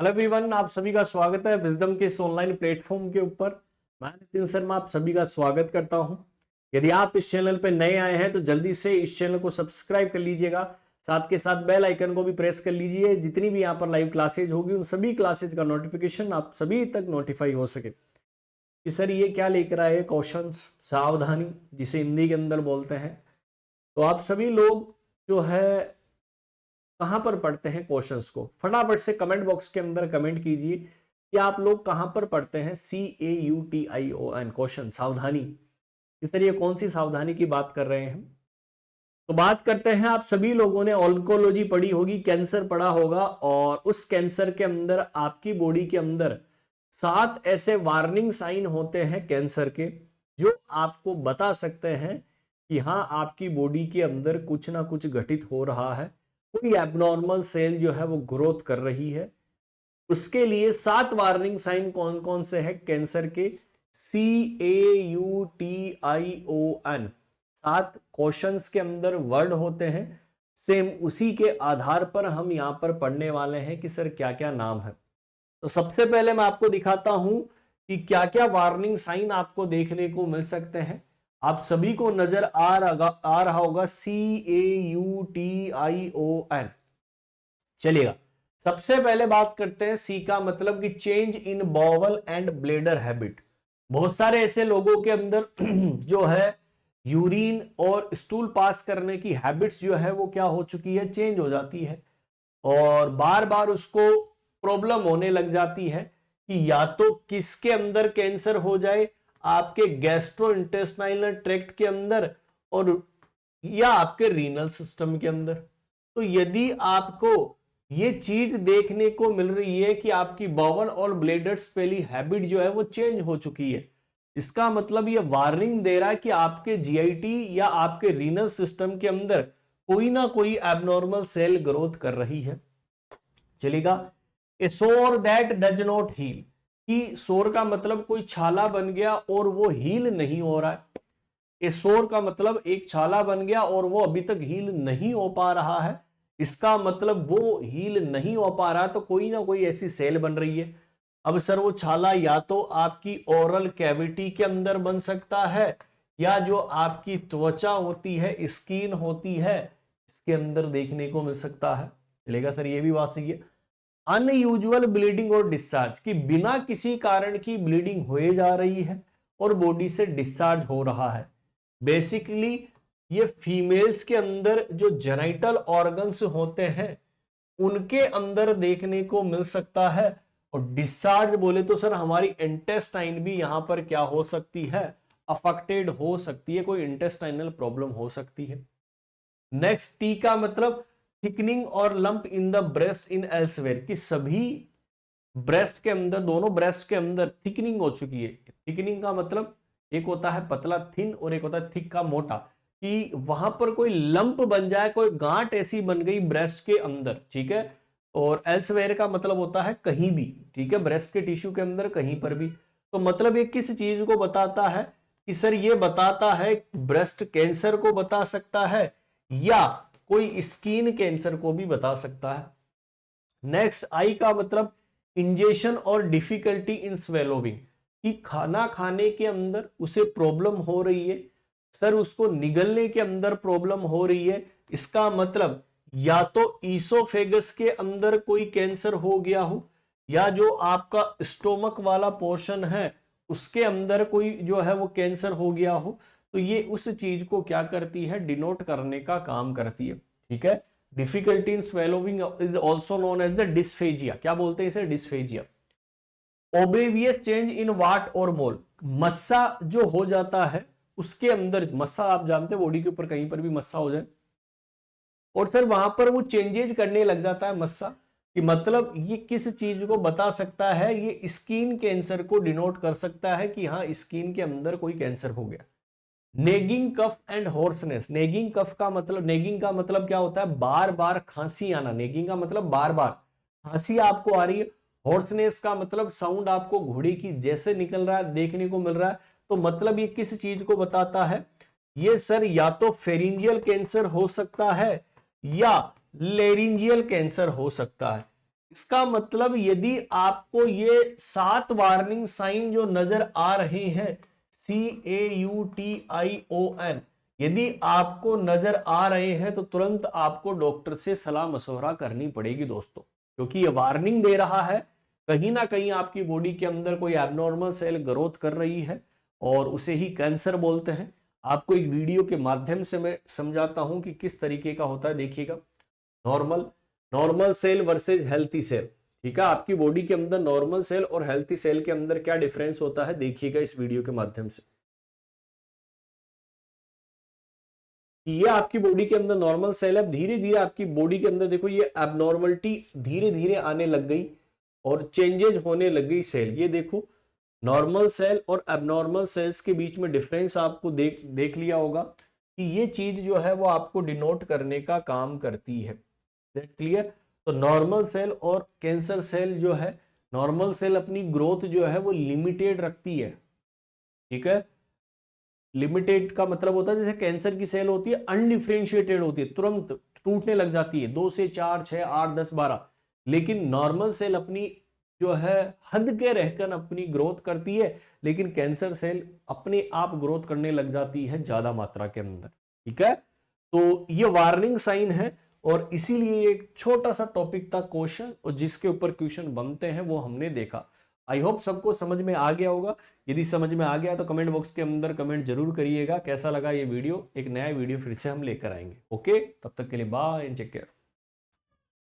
Hello everyone, आप सभी का स्वागत है विजडम के इस ऑनलाइन प्लेटफॉर्म के ऊपर। मैं नितिन शर्मा आप सभी का स्वागत करता हूं। यदि आप इस चैनल पर नए आए हैं तो जल्दी से इस चैनल को सब्सक्राइब कर लीजिएगा, साथ के साथ बेल आइकन को भी प्रेस कर लीजिए। जितनी भी यहाँ पर लाइव क्लासेज होगी उन सभी क्लासेज का नोटिफिकेशन आप सभी तक नोटिफाई हो सके कि सर ये क्या लेकर आए क्वेश्चंस, सावधानी जिसे हिंदी के अंदर बोलते हैं। तो आप सभी लोग जो है कहां पर पढ़ते हैं क्वेश्चंस को, फटाफट से कमेंट बॉक्स के अंदर कमेंट कीजिए कि आप लोग कहां पर पढ़ते हैं CAUTION क्वेश्चन, सावधानी। इस तरह कौन सी सावधानी की बात कर रहे हैं हम? तो बात करते हैं, आप सभी लोगों ने ऑन्कोलॉजी पढ़ी होगी, कैंसर पढ़ा होगा, और उस कैंसर के अंदर आपकी बॉडी के अंदर 7 ऐसे वार्निंग साइन होते हैं कैंसर के, जो आपको बता सकते हैं कि हाँ आपकी बॉडी के अंदर कुछ ना कुछ घटित हो रहा है, कोई एबनॉर्मल सेल जो है वो ग्रोथ कर रही है। उसके लिए 7 वार्निंग साइन कौन कौन से हैं कैंसर के? CAUTION 7 क्वेश्चंस के अंदर वर्ड होते हैं। सेम उसी के आधार पर हम यहां पर पढ़ने वाले हैं कि सर क्या क्या नाम है। तो सबसे पहले मैं आपको दिखाता हूं कि क्या क्या वार्निंग साइन आपको देखने को मिल सकते हैं। आप सभी को नजर आ रहा होगा CAUTION। चलिएगा, सबसे पहले बात करते हैं सी का मतलब कि change in bowel and bladder habit. बहुत सारे ऐसे लोगों के अंदर जो है यूरिन और स्टूल पास करने की हैबिट्स जो है वो क्या हो चुकी है, चेंज हो जाती है, और बार बार उसको प्रॉब्लम होने लग जाती है कि या तो किसके अंदर कैंसर हो जाए, आपके गैस्ट्रोइंटेस्टाइनल ट्रैक्ट के अंदर, और या आपके रीनल सिस्टम के अंदर। तो यदि आपको ये चीज देखने को मिल रही है कि आपकी बावल और ब्लेडर्स पहली हैबिट जो है वो चेंज हो चुकी है, इसका मतलब ये वार्निंग दे रहा है कि आपके जीआईटी या आपके रीनल सिस्टम के अंदर कोई ना कोई एबनॉर्मल सेल ग्रोथ कर रही है। चलेगा, ए सोर दैट डज नॉट हील, कि सोर का मतलब कोई छाला बन गया और वो हील नहीं हो रहा है। ए सोर का मतलब एक छाला बन गया और वो अभी तक हील नहीं हो पा रहा है, इसका मतलब वो हील नहीं हो पा रहा तो कोई ना कोई ऐसी सेल बन रही है। अब सर वो छाला या तो आपकी ओरल कैविटी के अंदर बन सकता है, या जो आपकी त्वचा होती है, स्किन होती है, इसके अंदर देखने को मिल सकता है। चलेगा सर, ये भी बात सही है। अनयूजुअल ब्लीडिंग और डिस्चार्ज, कि बिना किसी कारण की ब्लीडिंग हो जा रही है और बॉडी से डिस्चार्ज हो रहा है। बेसिकली ये फीमेल्स के अंदर जो जेनाइटल ऑर्गन्स होते हैं उनके अंदर देखने को मिल सकता है। और डिस्चार्ज बोले तो सर हमारी इंटेस्टाइन भी यहां पर क्या हो सकती है, अफेक्टेड हो सकती है, कोई इंटेस्टाइनल प्रॉब्लम हो सकती है। नेक्स्ट टी का मतलब थिकनिंग और lump in the breast in elsewhere, कि सभी ब्रेस्ट के अंदर, दोनों ब्रेस्ट के अंदर थिकनिंग हो चुकी है। थिकनिंग का मतलब एक होता है पतला थिन और एक होता है थिक का मोटा, कि वहां पर कोई लंप बन जाए, कोई गांठ ऐसी बन गई ब्रेस्ट के अंदर, ठीक है। और एल्सवेयर का मतलब होता है कहीं भी, ठीक है, ब्रेस्ट के टिश्यू के अंदर कहीं पर भी। तो मतलब ये किस चीज को बताता है कि सर ये बताता है ब्रेस्ट कैंसर को बता सकता है, या कोई स्किन कैंसर को भी बता सकता है। नेक्स्ट आई का मतलब इंजेशन और डिफिकल्टी इन स्वेलोविंग, कि खाना खाने के अंदर उसे प्रॉब्लम हो रही है, सर उसको निगलने के अंदर प्रॉब्लम हो रही है। इसका मतलब या तो ईसोफेगस के अंदर कोई कैंसर हो गया हो, या जो आपका स्टोमक वाला पोर्शन है उसके अंदर कोई जो है वो कैंसर हो गया हो। तो ये उस चीज को क्या करती है, डिनोट करने का काम करती है, ठीक है। Difficulty in swallowing is also known as the dysphagia, क्या बोलते हैं इसे, डिस्फेजिया। ओबेवियस चेंज इन वाट और मोल, मस्सा जो हो जाता है उसके अंदर, मस्सा आप जानते हैं बॉडी के ऊपर कहीं पर भी मस्सा हो जाए और सर वहां पर वो चेंजेज करने लग जाता है मस्सा, कि मतलब ये किस चीज को बता सकता है, ये स्किन कैंसर को डिनोट कर सकता है कि हाँ स्किन के अंदर कोई कैंसर हो गया। Nagging cough and hoarseness, nagging cough का मतलब, नेगिंग का मतलब क्या होता है, बार बार खांसी आना, नेगिंग का मतलब बार बार खांसी आपको आ रही है। हॉर्सनेस का मतलब साउंड आपको घोड़े की जैसे निकल रहा है, देखने को मिल रहा है। तो मतलब ये किस चीज को बताता है, ये सर या तो फेरिंजियल कैंसर हो सकता है या लेरिंजियल कैंसर हो सकता है। इसका मतलब यदि आपको ये 7 वार्निंग साइन जो नजर आ रहे हैं, CAUTION, यदि आपको नजर आ रहे हैं तो तुरंत आपको डॉक्टर से सलाह मशवरा करनी पड़ेगी दोस्तों, क्योंकि ये वार्निंग दे रहा है कहीं ना कहीं आपकी बॉडी के अंदर कोई एबनॉर्मल सेल ग्रोथ कर रही है और उसे ही कैंसर बोलते हैं। आपको एक वीडियो के माध्यम से मैं समझाता हूं कि किस तरीके का होता है। देखिएगा, normal normal cell versus healthy cell, ठीक है। आपकी बॉडी के अंदर नॉर्मल सेल और हेल्थी सेल के अंदर क्या डिफरेंस होता है, देखिएगा इस वीडियो के माध्यम से। ये आपकी बॉडी के अंदर नॉर्मल सेल है, धीरे धीरे आपकी बॉडी के अंदर देखो ये एबनॉर्मलिटी धीरे धीरे आने लग गई और चेंजेज होने लग गई सेल। ये देखो नॉर्मल सेल और एबनॉर्मल सेल्स के बीच में डिफरेंस आपको देख लिया होगा कि ये चीज जो है वो आपको डिनोट करने का काम करती है। That clear. तो नॉर्मल सेल और कैंसर सेल जो है, नॉर्मल सेल अपनी ग्रोथ जो है वो लिमिटेड रखती है, ठीक है। लिमिटेड का मतलब होता है जैसे कैंसर की सेल होती है अनडिफरेंशिएटेड होती है, तुरंत टूटने लग जाती है, 2 से 4, 6, 8, 10, 12। लेकिन नॉर्मल सेल अपनी जो है हद के रहकर अपनी ग्रोथ करती है, लेकिन कैंसर सेल अपने आप ग्रोथ करने लग जाती है ज्यादा मात्रा के अंदर, ठीक है। तो ये वार्निंग साइन है और इसीलिए एक छोटा सा टॉपिक था क्वेश्चन, और जिसके ऊपर क्वेश्चन बनते हैं वो हमने देखा। आई होप सबको समझ में आ गया होगा। यदि समझ में आ गया तो कमेंट बॉक्स के अंदर कमेंट जरूर करिएगा कैसा लगा ये वीडियो। एक नया वीडियो फिर से हम लेकर आएंगे। ओके, तब तक के लिए बाय एंड टेक केयर।